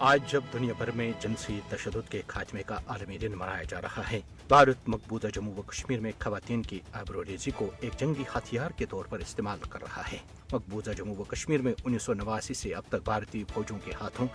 آج جب دنیا بھر میں جنسی تشدد کے خاتمے کا عالمی دن منایا جا رہا ہے، بھارت مقبوضہ جموں و کشمیر میں خواتین کی آبروریزی کو ایک جنگی ہتھیار کے طور پر استعمال کر رہا ہے۔ مقبوضہ جموں و کشمیر میں 1989 سے اب تک بھارتی فوجوں کے ہاتھوں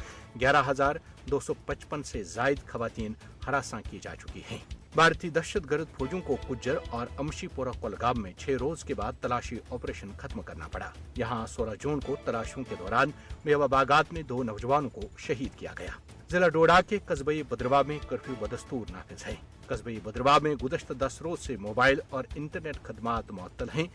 11,255 سے زائد خواتین ہراساں کی جا چکی ہیں۔ بھارتی دہشت گرد فوجوں کو کجر اور امشی پورہ کولگام میں 6 روز کے بعد تلاشی آپریشن ختم کرنا پڑا۔ یہاں 16 جون کو تلاشیوں کے دوران میوہ باغات میں 2 نوجوانوں کو شہید کیا گیا۔ ضلع ڈوڈا کے قصبہ بدرواہ میں کرفیو بدستور نافذ ہے۔ قصبہ بدرواہ میں گزشتہ 10 روز سے موبائل اور انٹرنیٹ خدمات معطل ہیں۔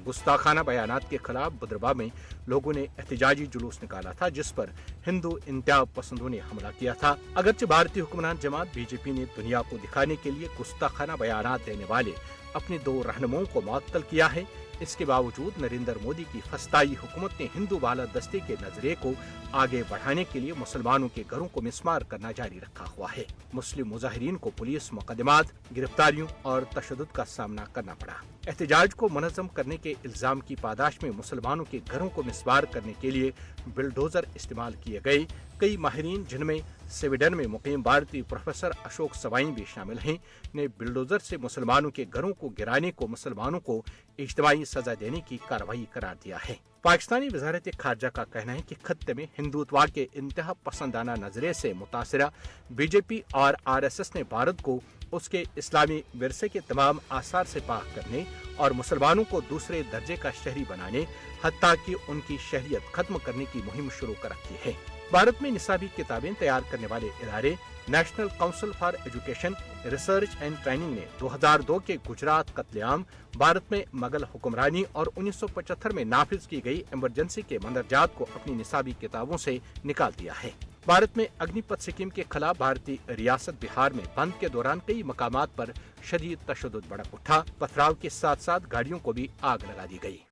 گستاخانہ بیانات کے خلاف بدرواہ میں لوگوں نے احتجاجی جلوس نکالا تھا، جس پر ہندو انتہا پسندوں نے حملہ کیا تھا۔ اگرچہ بھارتی حکمران جماعت بی جے پی نے دنیا کو دکھانے کے لیے گستاخانہ بیانات دینے والے اپنے 2 رہنماؤں کو معطل کیا ہے، اس کے باوجود نریندر مودی کی فسطائی حکومت نے ہندو بالادستی کے نظریے کو آگے بڑھانے کے لیے مسلمانوں کے گھروں کو مسمار کرنا جاری رکھا ہوا ہے۔ مسلم مظاہرین کو پولیس مقدمات، گرفتاریوں اور تشدد کا سامنا کرنا پڑا۔ احتجاج کو منظم کرنے کے الزام کی پاداش میں مسلمانوں کے گھروں کو مسمار کرنے کے لیے بلڈوزر استعمال کیے گئے۔ کئی ماہرین، جن میں سویڈن میں مقیم بھارتی پروفیسر اشوک سوائیں بھی شامل ہیں، نے بلڈوزر سے مسلمانوں کے گھروں کو گرانے کو مسلمانوں کو اجتماعی سزا دینے کی کارروائی قرار دیا ہے۔ پاکستانی وزارت خارجہ کا کہنا ہے کہ خطے میں ہندوتوا کے انتہا پسندانہ نظریے سے متاثرہ بی جے پی اور آر ایس ایس نے بھارت کو اس کے اسلامی ورثے کے تمام آثار سے پاک کرنے اور مسلمانوں کو دوسرے درجے کا شہری بنانے، حتیٰ کہ ان کی شہریت ختم کرنے کی مہم شروع کر رکھی ہے۔ بھارت میں نصابی کتابیں تیار کرنے والے ادارے national council for education, research and training نے 2002 کے گجرات قتل عام، بھارت میں مغل حکمرانی اور 1975 میں نافذ کی گئی ایمرجنسی کے مندرجات کو اپنی نصابی کتابوں سے نکال دیا ہے۔ بھارت میں اگنی پتھ اسکیم کے خلاف بھارتی ریاست بہار میں بند کے دوران کئی مقامات پر شدید تشدد بھڑک اٹھا۔ پتھراؤ کے ساتھ ساتھ گاڑیوں کو بھی آگ لگا دی گئی۔